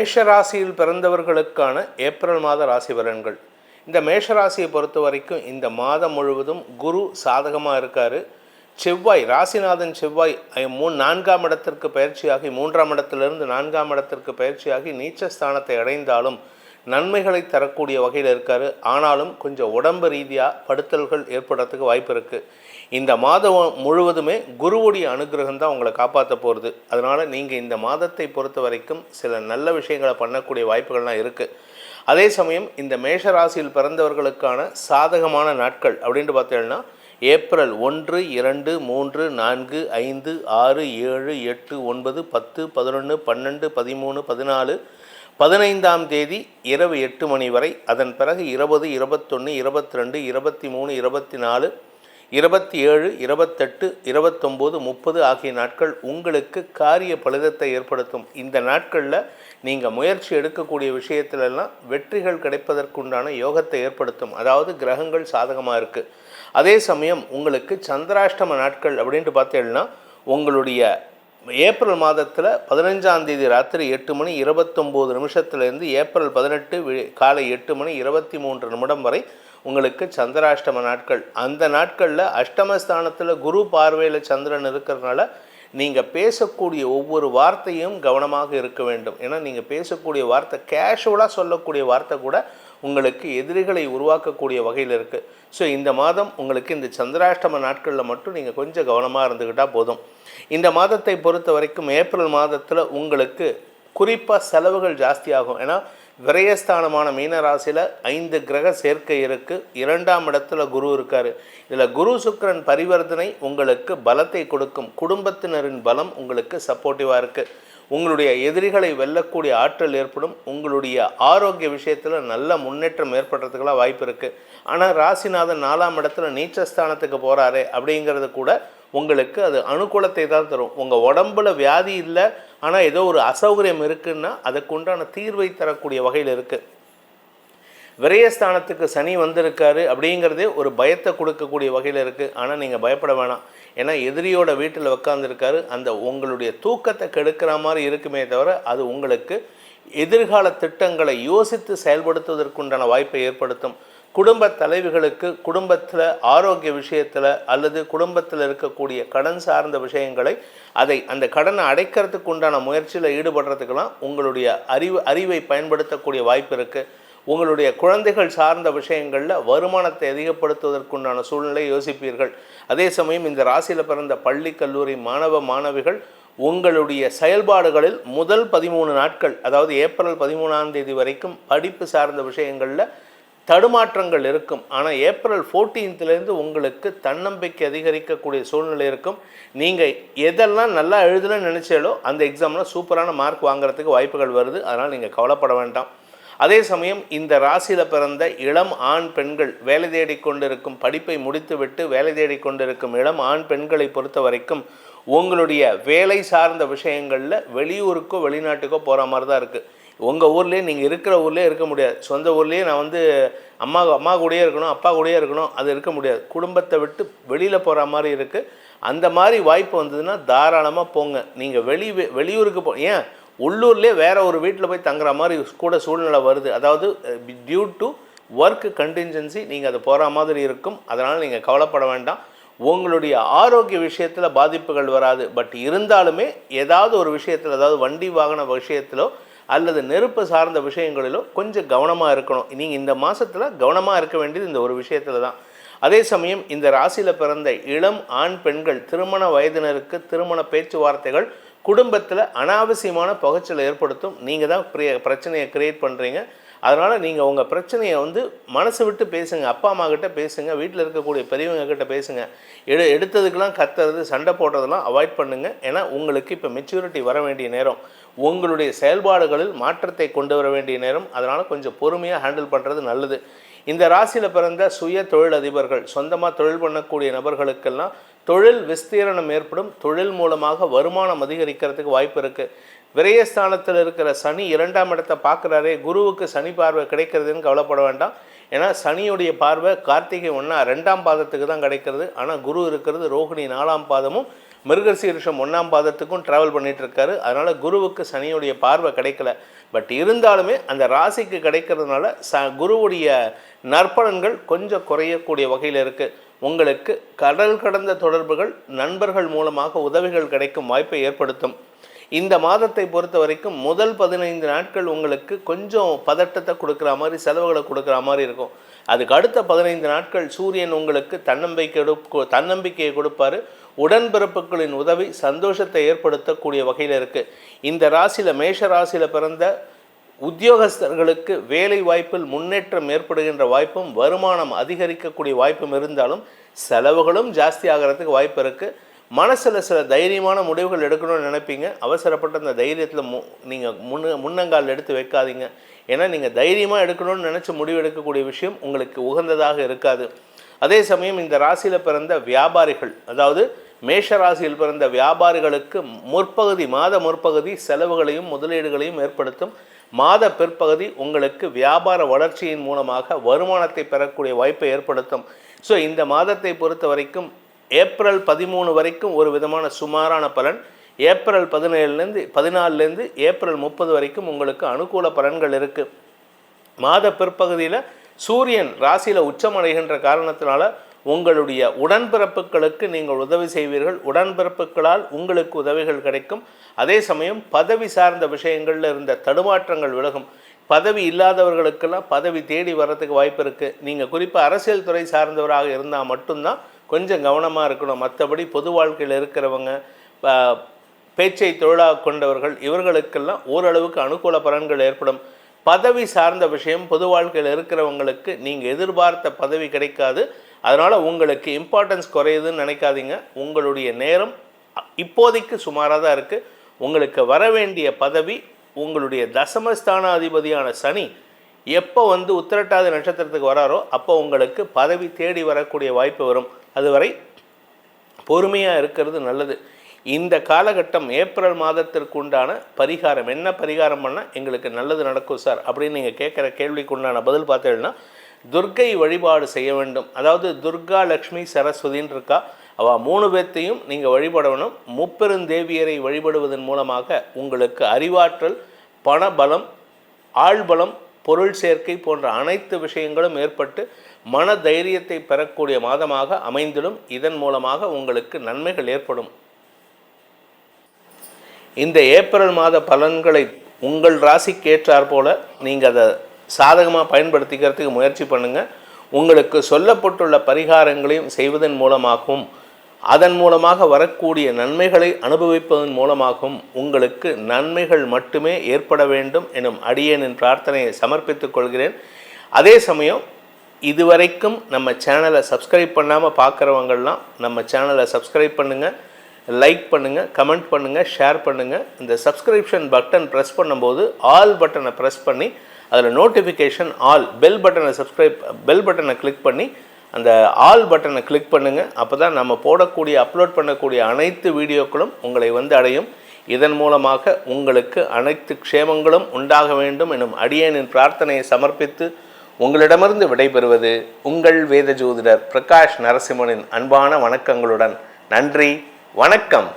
மேஷ ராசியில் பிறந்தவர்களுக்கான ஏப்ரல் மாத ராசி பலன்கள். இந்த மேஷ ராசியை பொறுத்த வரைக்கும் இந்த மாதம் முழுவதும் குரு சாதகமாக இருக்கார். செவ்வாய், ராசிநாதன் செவ்வாய் 4ஆம் இடத்திற்கு பயிற்சியாகி 3ஆம் இடத்திலிருந்து 4ஆம் இடத்திற்கு பயிற்சியாகி நீச்சஸ்தானத்தை அடைந்தாலும் நன்மைகளை தரக்கூடிய வகையில் இருக்கார். ஆனாலும் கொஞ்சம் உடம்பு ரீதியாக படுத்தல்கள் ஏற்படுறதுக்கு வாய்ப்பு இருக்குது. இந்த மாதம் முழுவதுமே குருவுடைய அனுகிரகம் தான் உங்களை காப்பாற்ற போகிறது. அதனால் நீங்கள் இந்த மாதத்தை பொறுத்த வரைக்கும் சில நல்ல விஷயங்களை பண்ணக்கூடிய வாய்ப்புகள்லாம் இருக்குது. அதே சமயம் இந்த மேஷ ராசியில் பிறந்தவர்களுக்கான சாதகமான நாட்கள் அப்படின்ட்டு பார்த்தீங்கன்னா ஏப்ரல் 1, 2, 3, 4, 5, 6, 7, 8, 9, 10, 11, 12, 13, 14, 15ஆம் தேதி இரவு 8 மணி வரை. அதன் பிறகு 20, 21, 22, 23, 24, 27, 28, 29, 30 ஆகிய நாட்கள் உங்களுக்கு காரிய பலிதத்தை ஏற்படுத்தும். இந்த நாட்களில் நீங்கள் முயற்சி எடுக்கக்கூடிய விஷயத்திலெல்லாம் வெற்றிகள் கிடைப்பதற்குண்டான யோகத்தை ஏற்படுத்தும். அதாவது கிரகங்கள் சாதகமாக இருக்குது. அதே சமயம் உங்களுக்கு சந்திராஷ்டம நாட்கள் அப்படின்ட்டு பார்த்தீங்கன்னா உங்களுடைய ஏப்ரல் மாதத்தில் 15ஆம் தேதி ராத்திரி 8 மணி 29 நிமிஷத்துலேருந்து ஏப்ரல் 18 காலை 8 மணி 23 நிமிடம் வரை உங்களுக்கு சந்திராஷ்டம நாட்கள். அந்த நாட்களில் அஷ்டமஸ்தானத்தில் குரு பார்வையில் சந்திரன் இருக்கிறதுனால நீங்கள் பேசக்கூடிய ஒவ்வொரு வார்த்தையும் கவனமாக இருக்க வேண்டும். ஏன்னா நீங்கள் பேசக்கூடிய வார்த்தை கேஷுவலாக சொல்லக்கூடிய வார்த்தை கூட உங்களுக்கு எதிரிகளை உருவாக்கக்கூடிய வகையில் இருக்குது. ஸோ இந்த மாதம் உங்களுக்கு இந்த சந்திராஷ்டம நாட்களில் மட்டும் நீங்கள் கொஞ்சம் கவனமாக இருந்துக்கிட்டால் போதும். இந்த மாதத்தை பொறுத்த வரைக்கும் ஏப்ரல் மாதத்தில் உங்களுக்கு குறிப்பாக செலவுகள் ஜாஸ்தியாகும். ஏன்னா விரயஸ்தானமான மீனராசியில் 5 கிரக சேர்க்கை இருக்குது. 2ஆம் இடத்துல குரு இருக்கார். இதில் குரு சுக்கிரன் பரிவர்த்தனை உங்களுக்கு பலத்தை கொடுக்கும். குடும்பத்தினரின் பலம் உங்களுக்கு சப்போர்ட்டிவாக இருக்குது. உங்களுடைய எதிரிகளை வெல்லக்கூடிய ஆற்றல் ஏற்படும். உங்களுடைய ஆரோக்கிய விஷயத்தில் நல்ல முன்னேற்றம் ஏற்படுறதுக்கெல்லாம் வாய்ப்பு இருக்குது. ஆனால் ராசிநாதன் 4ஆம் இடத்துல நீச்சஸ்தானத்துக்கு போகிறாரு அப்படிங்கிறது கூட உங்களுக்கு அது அனுகூலத்தை தான் தரும். உங்கள் உடம்புல வியாதி இல்லை, ஆனால் ஏதோ ஒரு அசௌகரியம் இருக்குன்னா அதுக்குண்டான தீர்வை தரக்கூடிய வகையில் இருக்குது. விரயஸ்தானத்துக்கு சனி வந்திருக்காரு அப்படிங்கிறதே ஒரு பயத்தை கொடுக்கக்கூடிய வகையில் இருக்குது. ஆனால் நீங்கள் பயப்பட வேணாம். ஏன்னா எதிரியோட வீட்டில் உட்காந்துருக்காரு. அந்த உங்களுடைய தூக்கத்தை கெடுக்கிற மாதிரி இருக்குமே தவிர அது உங்களுக்கு எதிர்கால திட்டங்களை யோசித்து செயல்படுத்துவதற்குண்டான வாய்ப்பை ஏற்படுத்தும். குடும்ப தலைவிகளுக்கு குடும்பத்தில் ஆரோக்கிய விஷயத்தில் அல்லது குடும்பத்தில் இருக்கக்கூடிய கடன் சார்ந்த விஷயங்களை அந்த கடனை அடைக்கிறதுக்கு உண்டான முயற்சியில் ஈடுபடுறதுக்கெல்லாம் உங்களுடைய அறிவை பயன்படுத்தக்கூடிய வாய்ப்பு இருக்குது. உங்களுடைய குழந்தைகள் சார்ந்த விஷயங்களில் வருமானத்தை அதிகப்படுத்துவதற்குண்டான சூழ்நிலை யோசிப்பீர்கள். அதே சமயம் இந்த ராசியில் பிறந்த பள்ளி கல்லூரி மாணவ மாணவிகள் உங்களுடைய செயல்பாடுகளில் முதல் 13 நாட்கள், அதாவது ஏப்ரல் 13ஆம் தேதி வரைக்கும் படிப்பு சார்ந்த விஷயங்களில் தடுமாற்றங்கள் இருக்கும். ஆனால் ஏப்ரல் 14லேருந்து உங்களுக்கு தன்னம்பிக்கை அதிகரிக்கக்கூடிய சூழ்நிலை இருக்கும். நீங்கள் எதெல்லாம் நல்லா எழுதணும்னு நினச்சாலோ அந்த எக்ஸாமில் சூப்பரான மார்க் வாங்குறதுக்கு வாய்ப்புகள் வருது. அதனால் நீங்கள் கவலைப்பட வேண்டாம். அதே சமயம் இந்த ராசியில் பிறந்த இளம் ஆண் பெண்கள் வேலை தேடி கொண்டிருக்கும், படிப்பை முடித்துவிட்டு வேலை தேடி கொண்டிருக்கும் இளம் ஆண் பெண்களை பொறுத்த வரைக்கும் உங்களுடைய வேலை சார்ந்த விஷயங்களில் வெளியூருக்கோ வெளிநாட்டுக்கோ போகிற மாதிரி தான் இருக்குது. உங்கள் ஊர்லேயே நீங்கள் இருக்கிற ஊர்லேயே இருக்க முடியாது. சொந்த ஊர்லேயே நான் அம்மா கூடயே இருக்கணும், அப்பா கூடயே இருக்கணும், அது இருக்க முடியாது. குடும்பத்தை விட்டு வெளியில் போகிற மாதிரி இருக்குது. அந்த மாதிரி வாய்ப்பு வந்ததுன்னா தாராளமாக போங்க. நீங்கள் வெளியூருக்கு ஏன் உள்ளூர்லேயே வேறு ஒரு வீட்டில் போய் தங்குற மாதிரி கூட சூழ்நிலை வருது. அதாவது டியூ டு ஒர்க் கண்டின்ஜென்சி நீங்கள் அது போகிற மாதிரி இருக்கும். அதனால் நீங்கள் கவலைப்பட வேண்டாம். உங்களுடைய ஆரோக்கிய விஷயத்தில் பாதிப்புகள் வராது. பட் இருந்தாலுமே ஏதாவது ஒரு விஷயத்தில், அதாவது வண்டி வாகன விஷயத்திலோ அல்லது நெருப்பு சார்ந்த விஷயங்களிலோ கொஞ்சம் கவனமாக இருக்கணும். நீங்கள் இந்த மாதத்தில் கவனமாக இருக்க வேண்டியது இந்த ஒரு விஷயத்தில் தான். அதே சமயம் இந்த ராசியில் பிறந்த இளம் ஆண் பெண்கள் திருமண வயதினருக்கு திருமண பேச்சுவார்த்தைகள் குடும்பத்தில் அனாவசியமான புகைச்சலை ஏற்படுத்தும். நீங்கள் தான் பிரச்சனையை க்ரியேட் பண்ணுறீங்க. அதனால் நீங்கள் உங்கள் பிரச்சனையை மனசு விட்டு பேசுங்க. அப்பா அம்மா கிட்ட பேசுங்க, வீட்டில் இருக்கக்கூடிய பெரியவங்க கிட்ட பேசுங்க. எடுத்ததுக்கெல்லாம் கத்துறது, சண்டை போடுறதெல்லாம் அவாய்ட் பண்ணுங்கள். ஏன்னா உங்களுக்கு இப்போ மெச்சூரிட்டி வர வேண்டிய நேரம், உங்களுடைய செயல்பாடுகளில் மாற்றத்தை கொண்டு வர வேண்டிய நேரம். அதனால் கொஞ்சம் பொறுமையாக ஹேண்டில் பண்ணுறது நல்லது. இந்த ராசியில் பிறந்த சுய தொழில் அதிபர்கள், சொந்தமாக தொழில் பண்ணக்கூடிய நபர்களுக்கெல்லாம் தொழில் விஸ்தீரணம் ஏற்படும். தொழில் மூலமாக வருமானம் அதிகரிக்கிறதுக்கு வாய்ப்பு இருக்குது. விரயஸ்தானத்தில் இருக்கிற சனி 2ஆம் இடத்தை பார்க்குறாரே, குருவுக்கு சனி பார்வை கிடைக்கிறதுன்னு கவலைப்பட வேண்டாம். ஏன்னா சனியுடைய பார்வை கார்த்திகை 2ஆம் பாதத்துக்கு தான் கிடைக்கிறது. ஆனால் குரு இருக்கிறது ரோகிணி 4ஆம் பாதமும் மிருகசீரிஷம் 1ஆம் பாதத்துக்கும் ட்ராவல் பண்ணிகிட்டு இருக்காரு. அதனால் குருவுக்கு சனியுடைய பார்வை கிடைக்கல. பட் இருந்தாலுமே அந்த ராசிக்கு கிடைக்கிறதுனால குருவுடைய நற்பலன்கள் கொஞ்சம் குறையக்கூடிய வகையில் இருக்குது. உங்களுக்கு கடல் கடந்த தொடர்புகள், நண்பர்கள் மூலமாக உதவிகள் கிடைக்கும் வாய்ப்பை ஏற்படுத்தும். இந்த மாதத்தை பொறுத்த வரைக்கும் முதல் 15 நாட்கள் உங்களுக்கு கொஞ்சம் பதட்டத்தை கொடுக்குற மாதிரி, செலவுகளை கொடுக்குற மாதிரி இருக்கும். அதுக்கு அடுத்த 15 நாட்கள் சூரியன் உங்களுக்கு தன்னம்பிக்கையை கொடுப்பாரு. உடன்பிறப்புகளின் உதவி சந்தோஷத்தை ஏற்படுத்தக்கூடிய வகையில் இருக்குது. இந்த ராசியில், மேஷ ராசியில் பிறந்த உத்தியோகஸ்தர்களுக்கு வேலை வாய்ப்பில் முன்னேற்றம் ஏற்படுகின்ற வாய்ப்பும், வருமானம் அதிகரிக்கக்கூடிய வாய்ப்பும் இருந்தாலும் செலவுகளும் ஜாஸ்தி ஆகிறதுக்கு வாய்ப்பு இருக்குது. மனசில் சில தைரியமான முடிவுகள் எடுக்கணும்னு நினைப்பீங்க. அவசரப்பட்ட அந்த தைரியத்தில் நீங்கள் முன்னங்கால் எடுத்து வைக்காதீங்க. ஏன்னா நீங்கள் தைரியமாக எடுக்கணும்னு நினச்சி முடிவு எடுக்கக்கூடிய விஷயம் உங்களுக்கு உகந்ததாக இருக்காது. அதே சமயம் இந்த ராசியில் பிறந்த வியாபாரிகள், அதாவது மேஷ ராசியில் பிறந்த வியாபாரிகளுக்கு மாத முற்பகுதி செலவுகளையும் முதலீடுகளையும் ஏற்படுத்தும். மாத பிற்பகுதி உங்களுக்கு வியாபார வளர்ச்சியின் மூலமாக வருமானத்தை பெறக்கூடிய வாய்ப்பை ஏற்படுத்தும். ஸோ இந்த மாதத்தை பொறுத்த வரைக்கும் ஏப்ரல் 13 வரைக்கும் ஒரு விதமான சுமாரான பலன். ஏப்ரல் 14 ஏப்ரல் 30 வரைக்கும் உங்களுக்கு அனுகூல பலன்கள் இருக்குது. மாத பிற்பகுதியில் சூரியன் ராசியில் உச்சமடைகின்ற காரணத்தினால உங்களுடைய உடன்பிறப்புகளுக்கு நீங்கள் உதவி செய்வீர்கள். உடன்பிறப்புகளால் உங்களுக்கு உதவிகள் கிடைக்கும். அதே சமயம் பதவி சார்ந்த விஷயங்களில் இருந்த தடுமாற்றங்கள் விலகும். பதவி இல்லாதவர்களுக்கெல்லாம் பதவி தேடி வர்றதுக்கு வாய்ப்பு இருக்குது. நீங்கள் குறிப்பாக அரசியல் துறை சார்ந்தவராக இருந்தால் மட்டும்தான் கொஞ்சம் கவனமாக இருக்கணும். மற்றபடி பொது வாழ்க்கையில் இருக்கிறவங்க, பேச்சை தொழிலாக கொண்டவர்கள், இவர்களுக்கெல்லாம் ஓரளவுக்கு அனுகூல பலன்கள் ஏற்படும். பதவி சார்ந்த விஷயம், பொது வாழ்க்கையில் இருக்கிறவங்களுக்கு நீங்கள் எதிர்பார்த்த பதவி கிடைக்காது. அதனால் உங்களுக்கு இம்பார்ட்டன்ஸ் குறையுதுன்னு நினைக்காதீங்க. உங்களுடைய நேரம் இப்போதைக்கு சுமாராக தான் இருக்குது. உங்களுக்கு வர வேண்டிய பதவி உங்களுடைய தசமஸ்தானாதிபதியான சனி எப்போ உத்திரட்டாதி நட்சத்திரத்துக்கு வராரோ அப்போ உங்களுக்கு பதவி தேடி வரக்கூடிய வாய்ப்பு வரும். அதுவரை பொறுமையாக இருக்கிறது நல்லது. இந்த காலகட்டம் ஏப்ரல் மாதத்திற்கு உண்டான பரிகாரம் என்ன? பரிகாரம் பண்ணால் எங்களுக்கு நல்லது நடக்கும் சார் அப்படின்னு நீங்கள் கேட்குற கேள்விக்கு உண்டான பதில் பார்த்தீங்கன்னா, துர்க்கை வழிபாடு செய்ய வேண்டும். அதாவது துர்கா, லக்ஷ்மி, சரஸ்வதின்னு இருக்கா, அவள் 3 பேர்த்தையும் நீங்கள் வழிபடணும். முப்பெருந்தேவியரை வழிபடுவதன் மூலமாக உங்களுக்கு அறிவாற்றல், பணபலம், ஆள்பலம், பொருள் சேர்க்கை போன்ற அனைத்து விஷயங்களும் ஏற்பட்டு மன தைரியத்தை பெறக்கூடிய மாதமாக அமைந்திடும். இதன் மூலமாக உங்களுக்கு நன்மைகள் ஏற்படும். இந்த ஏப்ரல் மாத பலன்களை உங்கள் ராசிக்கு ஏற்றாற் போல நீங்கள் அதை சாதகமாக பயன்படுத்திக்கிறதுக்கு முயற்சி பண்ணுங்கள். உங்களுக்கு சொல்லப்பட்டுள்ள பரிகாரங்களையும் செய்வதன் மூலமாகவும் அதன் மூலமாக வரக்கூடிய நன்மைகளை அனுபவிப்பதன் மூலமாகவும் உங்களுக்கு நன்மைகள் மட்டுமே ஏற்பட வேண்டும் எனும் அடியேனின் பிரார்த்தனையை சமர்ப்பித்துக் கொள்கிறேன். அதே சமயம் இதுவரைக்கும் நம்ம சேனலை சப்ஸ்கிரைப் பண்ணாமல் பார்க்குறவங்கள்லாம் நம்ம சேனலை சப்ஸ்கிரைப் பண்ணுங்கள், லைக் பண்ணுங்கள், கமெண்ட் பண்ணுங்கள், ஷேர் பண்ணுங்கள். இந்த சப்ஸ்கிரிப்ஷன் பட்டன் ப்ரெஸ் பண்ணும்போது ஆல் பட்டனை ப்ரெஸ் பண்ணி அதில் நோட்டிஃபிகேஷன் ஆல் பெல் பட்டனை கிளிக் பண்ணி அந்த ஆல் பட்டனை கிளிக் பண்ணுங்கள். அப்போ தான் நம்ம அப்லோட் பண்ணக்கூடிய அனைத்து வீடியோக்களும் உங்களை அடையும். இதன் மூலமாக உங்களுக்கு அனைத்து க்ஷேமங்களும் உண்டாக வேண்டும் எனும் அடியேனின் பிரார்த்தனையை சமர்ப்பித்து உங்களிடமிருந்து விடைபெறுவது உங்கள் வேத ஜோதிடர் பிரகாஷ் நரசிம்மனின் அன்பான வணக்கங்களுடன். நன்றி, வணக்கம்.